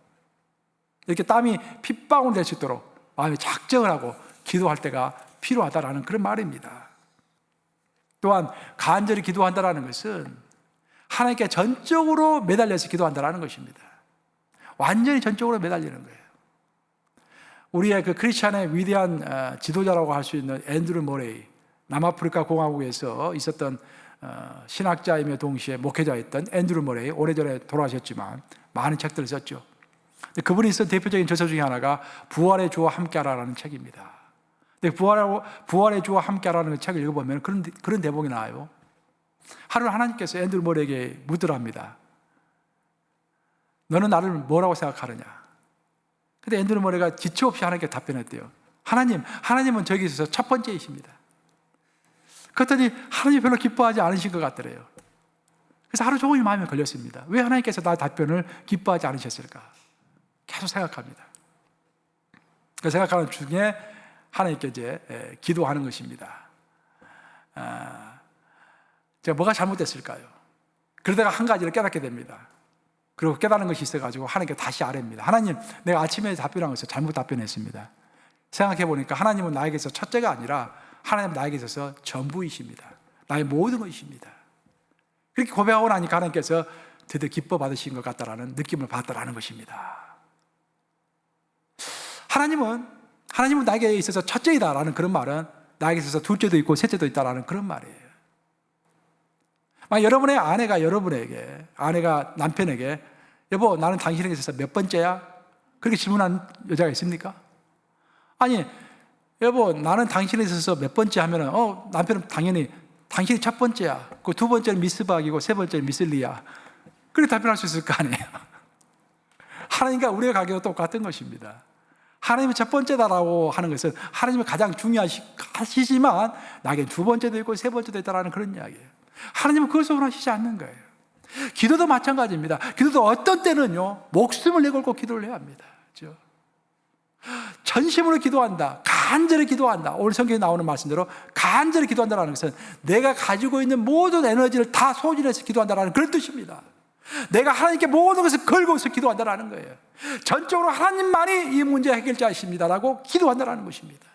이렇게 땀이 핏방울 될 수 있도록 마음에 작정을 하고 기도할 때가 필요하다라는 그런 말입니다. 또한 간절히 기도한다는 것은 하나님께 전적으로 매달려서 기도한다는 것입니다. 완전히 전적으로 매달리는 거예요. 우리의 그 크리스찬의 위대한 지도자라고 할 수 있는 앤드루 모레이, 남아프리카 공화국에서 있었던 신학자이며 동시에 목회자였던 앤드루 모레이, 오래전에 돌아가셨지만 많은 책들을 썼죠. 그분이 쓴 대표적인 저서 중에 하나가 부활의 주와 함께하라라는 책입니다. 근데 부활의 주와 함께하라는 책을 읽어보면 그런 대목이 나와요. 하루 하나님께서 앤드루 모레이에게 묻으랍니다. 너는 나를 뭐라고 생각하느냐? 근데 앤드루 모레이가 지체 없이 하나님께 답변했대요. 하나님은 저에게 있어서 첫 번째이십니다. 그랬더니 하나님이 별로 기뻐하지 않으신 것 같더래요. 그래서 하루 종일 마음에 걸렸습니다. 왜 하나님께서 나의 답변을 기뻐하지 않으셨을까? 계속 생각합니다. 그 생각하는 중에 하나님께 이제 기도하는 것입니다. 제가 뭐가 잘못됐을까요? 그러다가 한 가지를 깨닫게 됩니다. 그리고 깨닫는 것이 있어가지고 하나님께 다시 아뢰입니다. 하나님, 내가 아침에 답변한 것을 잘못 답변했습니다. 생각해 보니까 하나님은 나에게 있어서 첫째가 아니라 하나님은 나에게 있어서 전부이십니다. 나의 모든 것이십니다. 그렇게 고백하고 나니까 하나님께서 드디어 기뻐 받으신 것 같다라는 느낌을 받았다라는 것입니다. 하나님은 나에게 있어서 첫째이다라는 그런 말은 나에게 있어서 둘째도 있고 셋째도 있다라는 그런 말이에요. 여러분의 아내가 남편에게 여보, 나는 당신에게 있어서 몇 번째야? 그렇게 질문한 여자가 있습니까? 아니, 여보, 나는 당신에 있어서 몇 번째 하면은 남편은 당연히 당신이 첫 번째야. 그 두 번째는 미스 박이고 세 번째는 미스 리야. 그렇게 답변할 수 있을 거 아니에요. 하나님과 우리의 관계도 똑같은 것입니다. 하나님이 첫 번째다라고 하는 것은 하나님이 가장 중요하시지만 나에게 두 번째도 있고 세 번째도 있다라는 그런 이야기예요. 하나님은 그것을 원하시지 않는 거예요. 기도도 마찬가지입니다. 기도도 어떤 때는요, 목숨을 내걸고 기도를 해야 합니다. 그렇죠? 전심으로 기도한다, 간절히 기도한다. 오늘 성경에 나오는 말씀대로 간절히 기도한다는 것은 내가 가지고 있는 모든 에너지를 다 소진해서 기도한다는 그런 뜻입니다. 내가 하나님께 모든 것을 걸고서 기도한다는 거예요. 전적으로 하나님만이 이 문제 해결자이십니다라고 기도한다는 것입니다.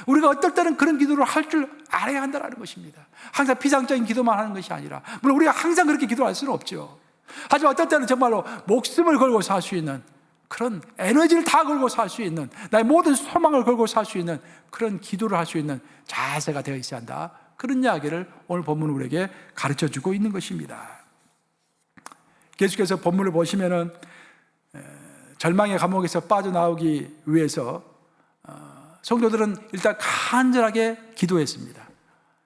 우리가 어떨 때는 그런 기도를 할 줄 알아야 한다는 것입니다. 항상 피상적인 기도만 하는 것이 아니라, 물론 우리가 항상 그렇게 기도할 수는 없죠. 하지만 어떨 때는 정말로 목숨을 걸고서 할 수 있는, 그런 에너지를 다 걸고서 할 수 있는, 나의 모든 소망을 걸고서 할 수 있는 그런 기도를 할 수 있는 자세가 되어 있어야 한다. 그런 이야기를 오늘 본문은 우리에게 가르쳐주고 있는 것입니다. 계속해서 본문을 보시면은 절망의 감옥에서 빠져나오기 위해서 성도들은 일단 간절하게 기도했습니다.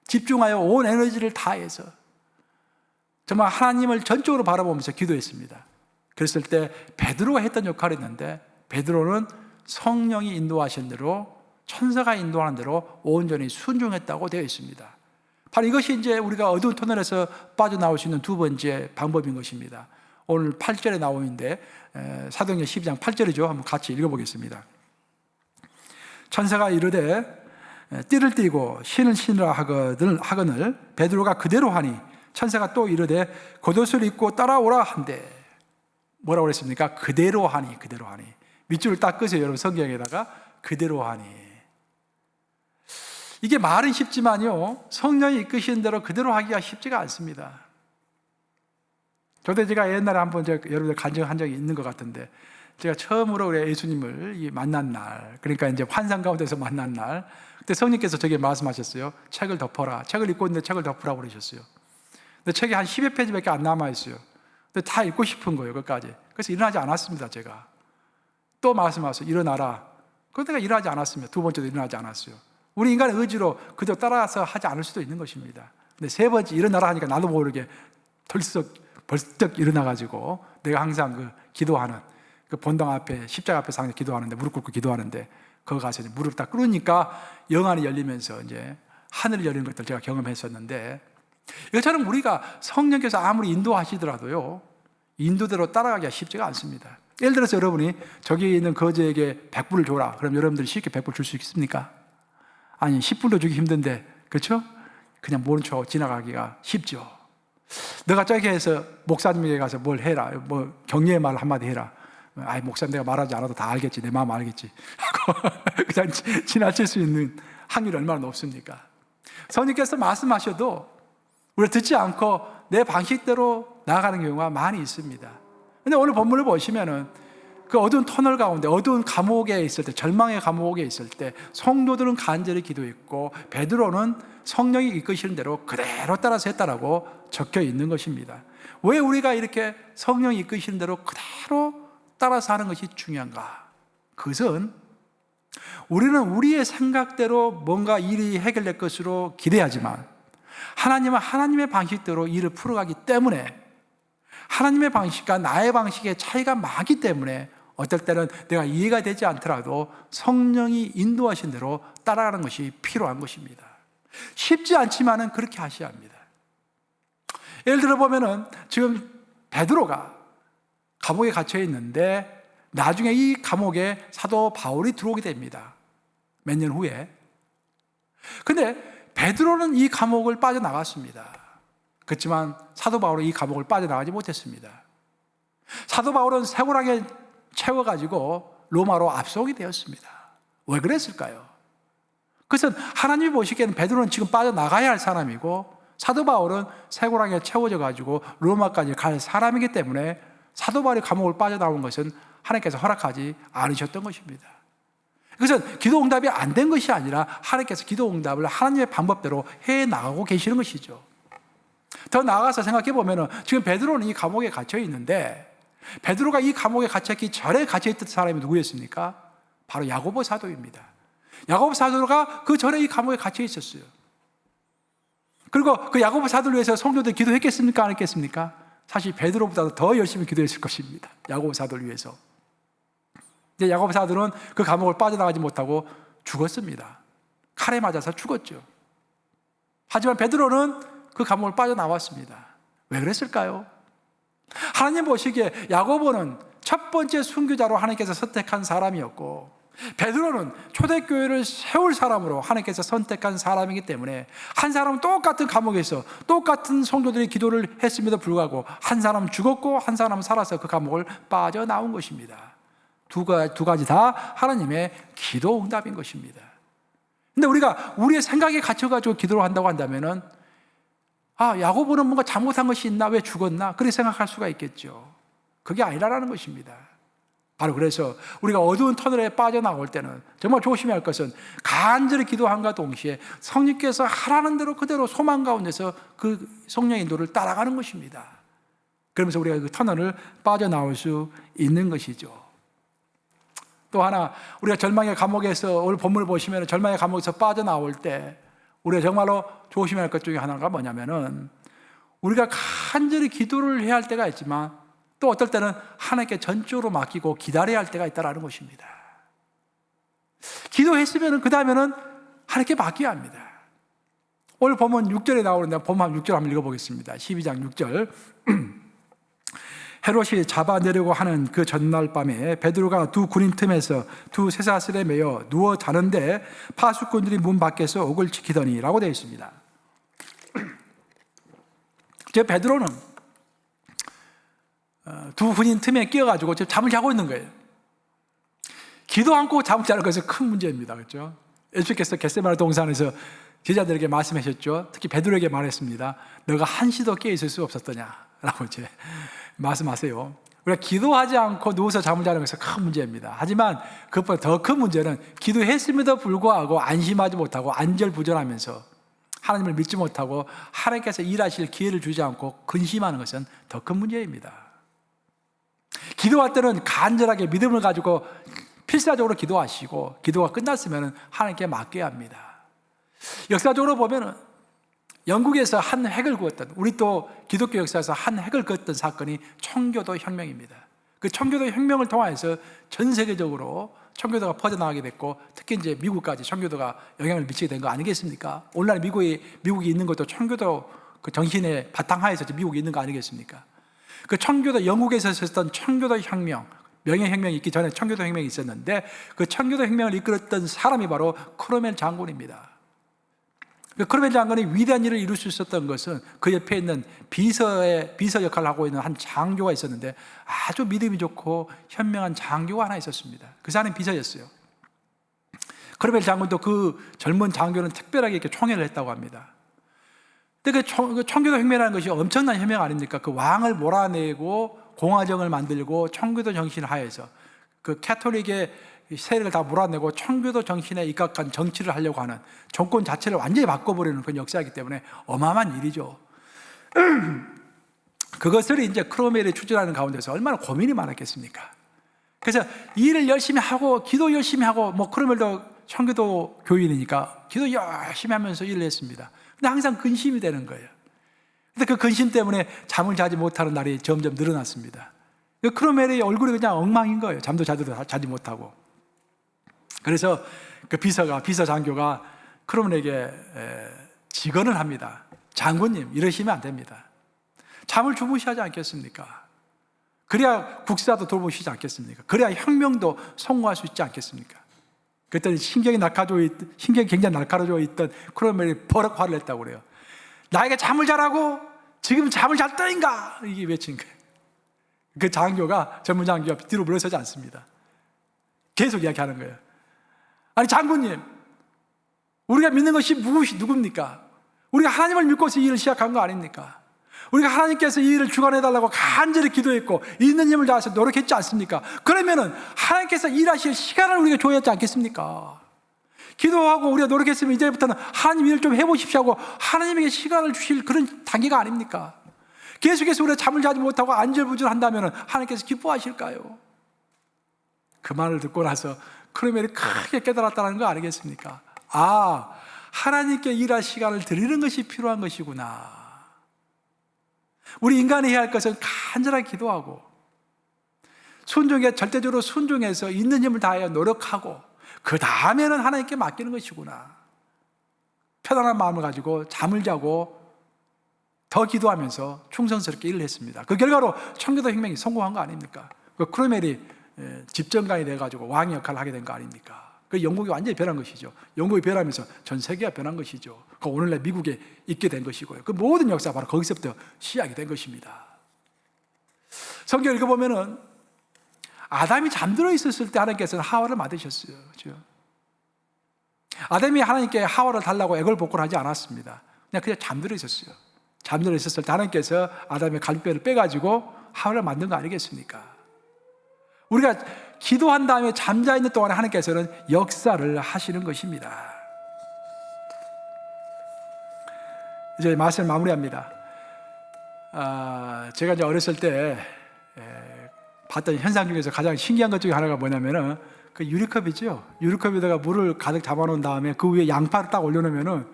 집중하여 온 에너지를 다해서 정말 하나님을 전적으로 바라보면서 기도했습니다. 그랬을 때 베드로가 했던 역할이 있는데, 베드로는 성령이 인도하신 대로, 천사가 인도하는 대로 온전히 순종했다고 되어 있습니다. 바로 이것이 이제 우리가 어두운 터널에서 빠져나올 수 있는 두 번째 방법인 것입니다. 오늘 8절에 나오는데 사도행전 12장 8절이죠. 한번 같이 읽어보겠습니다. 천사가 이르되 띠를 띠고 신을 신으라 하거늘 베드로가 그대로 하니 천사가 또 이르되 겉옷을 입고 따라오라 한대. 뭐라고 그랬습니까? 그대로 하니. 밑줄을 딱 끄세요, 여러분. 성경에다가 그대로 하니. 이게 말은 쉽지만요, 성령이 이끄시는 대로 그대로 하기가 쉽지가 않습니다. 저도 제가 옛날에 한번 여러분들 간증한 적이 있는 것 같은데, 제가 처음으로 우리 예수님을 만난 날, 그러니까 이제 환상 가운데서 만난 날, 그때 성령께서 저에게 말씀하셨어요. 책을 덮어라. 책을 읽고 있는데 책을 덮으라고 그러셨어요. 근데 책이 한 10여 페이지밖에 안 남아있어요. 근데 다 읽고 싶은 거예요, 끝까지. 그래서 일어나지 않았습니다, 제가. 또 말씀하셨어요. 일어나라. 그런데 내가 일어나지 않았습니다. 두 번째도 일어나지 않았어요. 우리 인간의 의지로 그대로 따라가서 하지 않을 수도 있는 것입니다. 근데 세 번째 일어나라 하니까 나도 모르게 벌떡 일어나가지고 내가 항상 그 기도하는 그 본당 앞에 십자가 앞에서 항상 기도하는데, 무릎 꿇고 기도하는데, 거기 가서 이제 무릎 딱 꿇으니까 영안이 열리면서 이제 하늘이 열리는 것들 제가 경험했었는데, 이것처럼 우리가 성령께서 아무리 인도하시더라도요, 인도대로 따라가기가 쉽지가 않습니다. 예를 들어서 여러분이 저기 있는 거지에게 100불을 줘라. 그럼 여러분들이 쉽게 100불 줄 수 있습니까? 아니, 10불도 주기 힘든데, 그렇죠? 그냥 모른 척 지나가기가 쉽죠. 너가 저기 해서 목사님에게 가서 뭘 해라, 뭐 격려의 말 한마디 해라. 아이, 목사님 내가 말하지 않아도 다 알겠지, 내 마음 알겠지. 그냥 지나칠 수 있는 확률이 얼마나 높습니까? 성령께서 말씀하셔도 우리가 듣지 않고 내 방식대로 나아가는 경우가 많이 있습니다. 근데 오늘 본문을 보시면은 그 어두운 터널 가운데, 어두운 감옥에 있을 때, 절망의 감옥에 있을 때 성도들은 간절히 기도했고 베드로는 성령이 이끄시는 대로 그대로 따라서 했다라고 적혀 있는 것입니다. 왜 우리가 이렇게 성령이 이끄시는 대로 그대로 따라서 하는 것이 중요한가? 그것은 우리는 우리의 생각대로 뭔가 일이 해결될 것으로 기대하지만 하나님은 하나님의 방식대로 일을 풀어가기 때문에, 하나님의 방식과 나의 방식의 차이가 많기 때문에 어떨 때는 내가 이해가 되지 않더라도 성령이 인도하신 대로 따라가는 것이 필요한 것입니다. 쉽지 않지만은 그렇게 하셔야 합니다. 예를 들어 보면은 지금 베드로가 감옥에 갇혀 있는데 나중에 이 감옥에 사도 바울이 들어오게 됩니다. 몇 년 후에. 근데 베드로는 이 감옥을 빠져나갔습니다. 그렇지만 사도 바울은 이 감옥을 빠져나가지 못했습니다. 사도 바울은 쇠고랑에 채워가지고 로마로 압송이 되었습니다. 왜 그랬을까요? 그것은 하나님이 보시기에는 베드로는 지금 빠져나가야 할 사람이고 사도 바울은 쇠고랑에 채워져가지고 로마까지 갈 사람이기 때문에 사도 바울이 감옥을 빠져나온 것은 하나님께서 허락하지 않으셨던 것입니다. 그것은 기도 응답이 안 된 것이 아니라 하나님께서 기도 응답을 하나님의 방법대로 해나가고 계시는 것이죠. 더 나아가서 생각해 보면 지금 베드로는 이 감옥에 갇혀 있는데, 베드로가 이 감옥에 갇혔기 전에 갇혀있던 사람이 누구였습니까? 바로 야고보 사도입니다. 야고보 사도가 그 전에 이 감옥에 갇혀 있었어요. 그리고 그 야고보 사도를 위해서 성도들 기도했겠습니까? 안 했겠습니까? 사실 베드로보다도 더 열심히 기도했을 것입니다. 야고보 사도를 위해서. 이제 야고보 사도는 그 감옥을 빠져나가지 못하고 죽었습니다. 칼에 맞아서 죽었죠. 하지만 베드로는 그 감옥을 빠져나왔습니다. 왜 그랬을까요? 하나님 보시기에 야고보는 첫 번째 순교자로 하나님께서 선택한 사람이었고, 베드로는 초대교회를 세울 사람으로 하나님께서 선택한 사람이기 때문에 한 사람은 똑같은 감옥에서 똑같은 성도들이 기도를 했음에도 불구하고 한 사람은 죽었고 한 사람은 살아서 그 감옥을 빠져나온 것입니다. 두 가지 다 하나님의 기도 응답인 것입니다. 근데 우리가 우리의 생각에 갇혀가지고 기도를 한다고 한다면은, 야고보는 뭔가 잘못한 것이 있나? 왜 죽었나? 그렇게 생각할 수가 있겠죠. 그게 아니라는 것입니다. 바로 그래서 우리가 어두운 터널에 빠져나올 때는 정말 조심해야 할 것은 간절히 기도함과 동시에 성령께서 하라는 대로 그대로 소망 가운데서 그 성령의 인도를 따라가는 것입니다. 그러면서 우리가 그 터널을 빠져나올 수 있는 것이죠. 또 하나, 우리가 절망의 감옥에서, 오늘 본문을 보시면 절망의 감옥에서 빠져나올 때 우리가 정말로 조심해야 할 것 중에 하나가 뭐냐면은, 우리가 간절히 기도를 해야 할 때가 있지만 또 어떨 때는 하나님께 전적으로 맡기고 기다려야 할 때가 있다는 것입니다. 기도했으면 그 다음에는 하나님께 맡겨야 합니다. 오늘 보면 6절에 나오는데 본문 6절 한번 읽어보겠습니다. 12장 6절. 헤롯이 잡아내려고 하는 그 전날 밤에 베드로가 두 군인 틈에서 두 쇠사슬에 매여 누워 자는데 파수꾼들이 문 밖에서 옥을 지키더니 라고 되어 있습니다. 저 베드로는 두 군인 틈에 끼어가지고 지금 잠을 자고 있는 거예요. 기도 않고 잠을 자는 것은 큰 문제입니다. 그렇죠? 예수께서 겟세마네 동산에서 제자들에게 말씀하셨죠. 특히 베드로에게 말했습니다. 너가 한시도 깨어 있을 수 없었더냐 라고 이제 말씀하세요. 우리가 기도하지 않고 누워서 잠을 자는 것은 큰 문제입니다. 하지만 그것보다 더 큰 문제는 기도했음에도 불구하고 안심하지 못하고 안절부절하면서 하나님을 믿지 못하고 하나님께서 일하실 기회를 주지 않고 근심하는 것은 더 큰 문제입니다. 기도할 때는 간절하게 믿음을 가지고 필사적으로 기도하시고 기도가 끝났으면 하나님께 맡겨야 합니다. 역사적으로 보면은 영국에서 한 획을 그었던, 우리 또 기독교 역사에서 한 획을 그었던 사건이 청교도 혁명입니다. 그 청교도 혁명을 통해서 전 세계적으로 청교도가 퍼져나가게 됐고, 특히 이제 미국까지 청교도가 영향을 미치게 된 거 아니겠습니까? 오늘날 미국이 있는 것도 청교도 그 정신의 바탕하에서 미국이 있는 거 아니겠습니까? 그 청교도, 영국에서 있었던 청교도 혁명, 명예혁명이 있기 전에 청교도 혁명이 있었는데, 그 청교도 혁명을 이끌었던 사람이 바로 크로멜 장군입니다. 크로멜 장군이 위대한 일을 이룰 수 있었던 것은 그 옆에 있는 비서 역할을 하고 있는 한 장교가 있었는데, 아주 믿음이 좋고 현명한 장교가 하나 있었습니다. 그 사람이 비서였어요. 크로멜 장군도 그 젊은 장교는 특별하게 이렇게 총애를 했다고 합니다. 근데 그 청교도 혁명이라는 것이 엄청난 혁명 아닙니까? 그 왕을 몰아내고 공화정을 만들고 청교도 정신을 하에서 그 캐톨릭의 세력을 다 몰아내고 청교도 정신에 입각한 정치를 하려고 하는 정권 자체를 완전히 바꿔버리는 그런 역사이기 때문에 어마어마한 일이죠. 그것을 이제 크로멜이 추진하는 가운데서 얼마나 고민이 많았겠습니까? 그래서 일을 열심히 하고 기도 열심히 하고, 뭐 크로멜도 청교도 교인이니까 기도 열심히 하면서 일을 했습니다. 근데 항상 근심이 되는 거예요. 근데 그 근심 때문에 잠을 자지 못하는 날이 점점 늘어났습니다. 크로멜의 얼굴이 그냥 엉망인 거예요. 잠도 자지 못하고. 그래서 그 비서 장교가 크로멜에게 직언을 합니다. 장군님, 이러시면 안 됩니다. 잠을 주무셔야지 않겠습니까? 그래야 국사도 돌보시지 않겠습니까? 그래야 혁명도 성공할 수 있지 않겠습니까? 그랬더니 신경이 굉장히 날카로워져 있던 크로멜이 버럭 화를 냈다고 그래요. 나에게 잠을 자라고? 지금 잠을 잤다인가? 이게 외친 거예요. 그 장교가, 전문 장교가 뒤로 물러서지 않습니다. 계속 이야기하는 거예요. 아니 장군님, 우리가 믿는 것이 누굽니까? 우리가 하나님을 믿고서 이 일을 시작한 거 아닙니까? 우리가 하나님께서 이 일을 주관해달라고 간절히 기도했고 있는 힘을 다해서 노력했지 않습니까? 그러면은 하나님께서 일하실 시간을 우리가 줘야 하지 않겠습니까? 기도하고 우리가 노력했으면 이제부터는 하나님 일을 좀 해보십시오 하고 하나님에게 시간을 주실 그런 단계가 아닙니까? 계속해서 우리가 잠을 자지 못하고 안절부절한다면 하나님께서 기뻐하실까요? 그 말을 듣고 나서 크로멜이 크게 깨달았다는 거 아니겠습니까? 아, 하나님께 일할 시간을 드리는 것이 필요한 것이구나. 우리 인간이 해야 할 것은 간절하게 기도하고 절대적으로 순종해서 있는 힘을 다하여 노력하고 그 다음에는 하나님께 맡기는 것이구나. 편안한 마음을 가지고 잠을 자고 더 기도하면서 충성스럽게 일을 했습니다. 그 결과로 청교도 혁명이 성공한 거 아닙니까? 그 크로멜이 집정관이 돼가지고 왕의 역할을 하게 된 거 아닙니까? 그 영국이 완전히 변한 것이죠. 영국이 변하면서 전 세계가 변한 것이죠. 그 오늘날 미국에 있게 된 것이고요. 그 모든 역사가 바로 거기서부터 시작이 된 것입니다. 성경 읽어보면은 아담이 잠들어 있었을 때 하나님께서는 하와를 만드셨어요. 그렇죠? 아담이 하나님께 하와를 달라고 애걸복걸 하지 않았습니다. 그냥 잠들어 있었어요. 잠들어 있었을 때 하나님께서 아담의 갈비뼈를 빼가지고 하와를 만든 거 아니겠습니까? 우리가 기도한 다음에 잠자 있는 동안에 하나님께서는 역사를 하시는 것입니다. 이제 말씀을 마무리합니다. 제가 이제 어렸을 때 봤던 현상 중에서 가장 신기한 것 중에 하나가 뭐냐면은 그 유리컵이죠. 유리컵에다가 물을 가득 담아놓은 다음에 그 위에 양파를 딱 올려놓으면은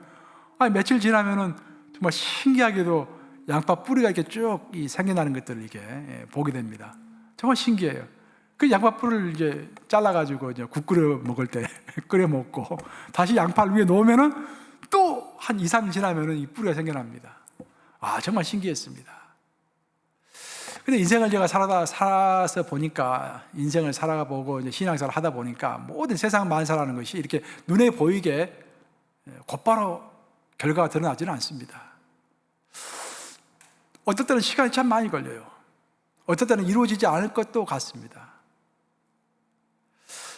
며칠 지나면은 정말 신기하게도 양파 뿌리가 이렇게 쭉 생겨나는 것들을 이렇게 보게 됩니다. 정말 신기해요. 그 양파뿌리를 이제 잘라가지고 이제 국 끓여 먹을 때 끓여 먹고 다시 양파를 위에 놓으면은 또 한 2, 3일 지나면은 이 뿌리가 생겨납니다. 정말 신기했습니다. 근데 인생을 제가 살아서 보니까, 인생을 살아보고 이제 신앙생활을 하다 보니까 모든 세상 만사라는 것이 이렇게 눈에 보이게 곧바로 결과가 드러나지는 않습니다. 어떨 때는 시간이 참 많이 걸려요. 어떨 때는 이루어지지 않을 것도 같습니다.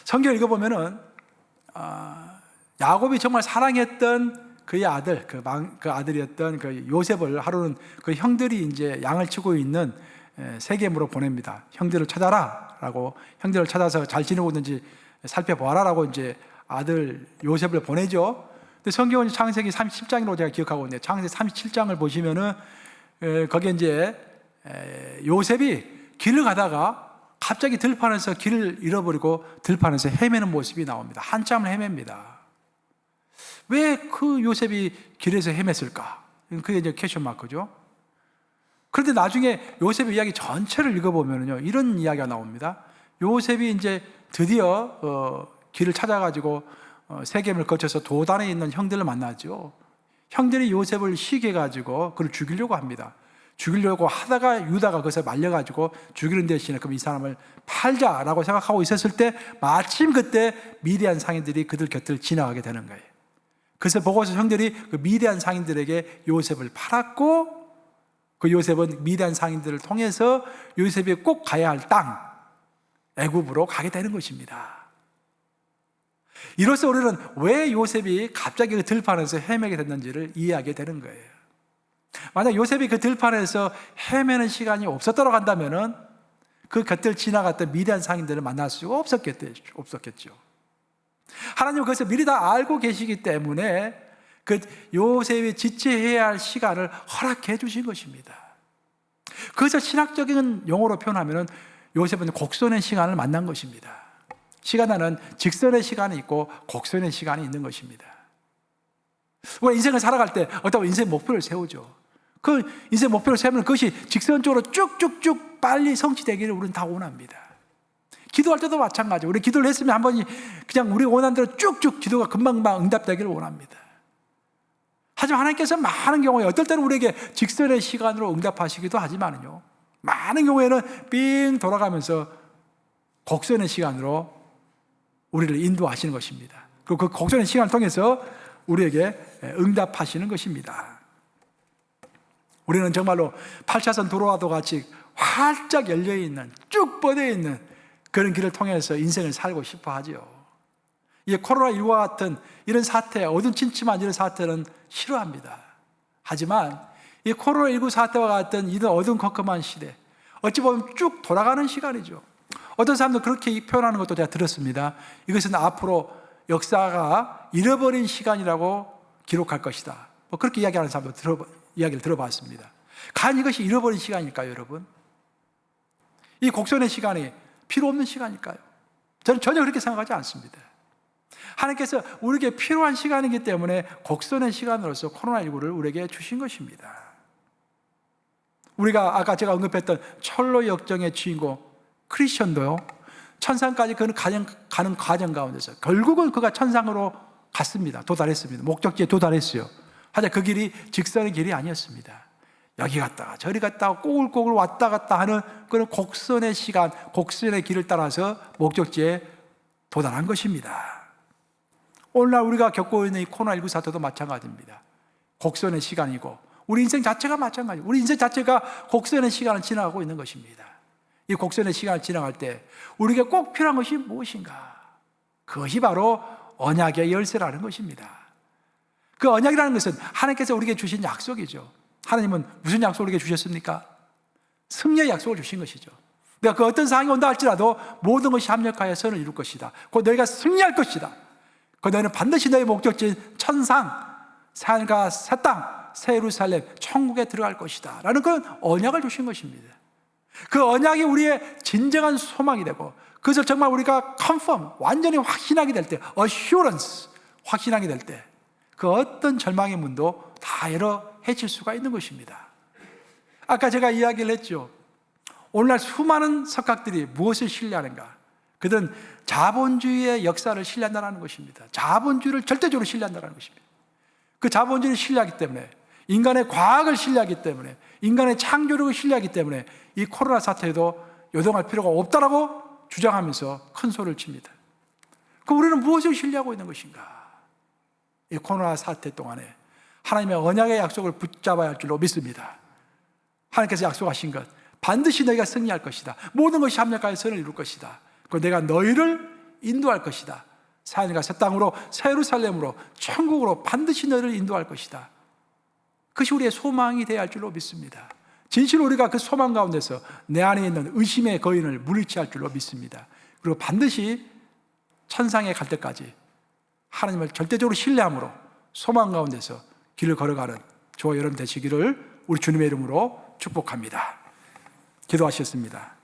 성경을 읽어보면은 야곱이 정말 사랑했던 그의 아들, 그 아들이었던 그 요셉을 하루는 그 형들이 이제 양을 치고 있는 세겜으로 보냅니다. 형들을 찾아라라고, 형들을 찾아서 잘 지내고 있는지 살펴보아라라고 이제 아들 요셉을 보내죠. 근데 성경은 창세기 37장으로 제가 기억하고 있는데, 창세기 37장을 보시면은 거기에 이제 요셉이 길을 가다가 갑자기 들판에서 길을 잃어버리고 들판에서 헤매는 모습이 나옵니다. 한참을 헤맵니다. 왜 그 요셉이 길에서 헤맸을까? 그게 이제 퀘스천 마크죠. 그런데 나중에 요셉의 이야기 전체를 읽어보면요, 이런 이야기가 나옵니다. 요셉이 이제 드디어 길을 찾아가지고 세겜을 거쳐서 도단에 있는 형들을 만나죠. 형들이 요셉을 시게 가지고 그를 죽이려고 합니다. 죽이려고 하다가 유다가 그것에 말려가지고 죽이는 대신에 그럼 이 사람을 팔자라고 생각하고 있었을 때 마침 그때 미디안 상인들이 그들 곁을 지나가게 되는 거예요. 그것을 보고서 형들이 그 미디안 상인들에게 요셉을 팔았고, 그 요셉은 미디안 상인들을 통해서 요셉이 꼭 가야 할 땅 애굽으로 가게 되는 것입니다. 이로써 우리는 왜 요셉이 갑자기 그 들판에서 헤매게 됐는지를 이해하게 되는 거예요. 만약 요셉이 그 들판에서 헤매는 시간이 없었도록 한다면은 그 곁을 지나갔던 미디안 상인들을 만날 수가 없었겠죠. 하나님은 그것을 미리 다 알고 계시기 때문에 그 요셉이 지체해야 할 시간을 허락해 주신 것입니다. 그것을 신학적인 용어로 표현하면은 요셉은 곡선의 시간을 만난 것입니다. 시간에는 직선의 시간이 있고 곡선의 시간이 있는 것입니다. 우리가 인생을 살아갈 때 어떤 인생 목표를 세우죠. 그 인생 목표를 세우면 그것이 직선적으로 쭉쭉쭉 빨리 성취되기를 우리는 다 원합니다. 기도할 때도 마찬가지고, 우리 기도를 했으면 한 번이 그냥 우리 원하는 대로 쭉쭉 기도가 금방금방 응답되기를 원합니다. 하지만 하나님께서 많은 경우에 어떨 때는 우리에게 직선의 시간으로 응답하시기도 하지만요, 많은 경우에는 삥 돌아가면서 곡선의 시간으로 우리를 인도하시는 것입니다. 그리고 그 곡선의 시간을 통해서 우리에게 응답하시는 것입니다. 우리는 정말로 8차선 도로와도 같이 활짝 열려있는, 쭉 뻗어있는 그런 길을 통해서 인생을 살고 싶어 하죠. 이 코로나19와 같은 이런 사태, 어둠침침한 이런 사태는 싫어합니다. 하지만 이 코로나19 사태와 같은 이런 어둠컴컴한 시대, 어찌 보면 쭉 돌아가는 시간이죠. 어떤 사람도 그렇게 표현하는 것도 제가 들었습니다. 이것은 앞으로 역사가 잃어버린 시간이라고 기록할 것이다. 뭐 그렇게 이야기하는 사람도 이야기를 들어봤습니다. 과연 이것이 잃어버린 시간일까요, 여러분? 이 곡선의 시간이 필요 없는 시간일까요? 저는 전혀 그렇게 생각하지 않습니다. 하나님께서 우리에게 필요한 시간이기 때문에 곡선의 시간으로서 코로나19를 우리에게 주신 것입니다. 우리가 아까 제가 언급했던 철로 역정의 주인공 크리스천도요, 천상까지 그는 가는 과정 가운데서 결국은 그가 천상으로 갔습니다. 도달했습니다. 목적지에 도달했어요. 하지만 그 길이 직선의 길이 아니었습니다. 여기 갔다가 저리 갔다가 꼬글꼬글 왔다 갔다 하는 그런 곡선의 시간, 곡선의 길을 따라서 목적지에 도달한 것입니다. 오늘날 우리가 겪고 있는 이 코로나19 사태도 마찬가지입니다. 곡선의 시간이고 우리 인생 자체가 마찬가지고, 우리 인생 자체가 곡선의 시간을 지나가고 있는 것입니다. 이 곡선의 시간을 지나갈 때 우리에게 꼭 필요한 것이 무엇인가? 그것이 바로 언약의 열쇠라는 것입니다. 그 언약이라는 것은 하나님께서 우리에게 주신 약속이죠. 하나님은 무슨 약속을 우리에게 주셨습니까? 승리의 약속을 주신 것이죠. 내가 그 어떤 상황이 온다 할지라도 모든 것이 합력하여 선을 이룰 것이다. 곧 너희가 승리할 것이다. 그 너희는 반드시 너희 목적지인 천상, 산과 새 땅, 새 예루살렘, 천국에 들어갈 것이다 라는 그런 언약을 주신 것입니다. 그 언약이 우리의 진정한 소망이 되고, 그것을 정말 우리가 confirm, 완전히 확신하게 될 때, assurance, 확신하게 될 때 그 어떤 절망의 문도 다 열어 헤칠 수가 있는 것입니다. 아까 제가 이야기를 했죠. 오늘날 수많은 석학들이 무엇을 신뢰하는가? 그들은 자본주의의 역사를 신뢰한다는 것입니다. 자본주의를 절대적으로 신뢰한다는 것입니다. 그 자본주의를 신뢰하기 때문에, 인간의 과학을 신뢰하기 때문에, 인간의 창조력을 신뢰하기 때문에 이 코로나 사태에도 요동할 필요가 없다라고 주장하면서 큰 소리를 칩니다. 그럼 우리는 무엇을 신뢰하고 있는 것인가? 이 코로나 사태 동안에 하나님의 언약의 약속을 붙잡아야 할 줄로 믿습니다. 하나님께서 약속하신 것, 반드시 너희가 승리할 것이다. 모든 것이 합력하여 선을 이룰 것이다. 그리고 내가 너희를 인도할 것이다. 사연과 새 땅으로, 새 예루살렘으로, 천국으로 반드시 너희를 인도할 것이다. 그것이 우리의 소망이 되어야 할 줄로 믿습니다. 진실로 우리가 그 소망 가운데서 내 안에 있는 의심의 거인을 물리치할 줄로 믿습니다. 그리고 반드시 천상에 갈 때까지 하나님을 절대적으로 신뢰함으로 소망 가운데서 길을 걸어가는 저와 여러분 되시기를 우리 주님의 이름으로 축복합니다. 기도하셨습니다.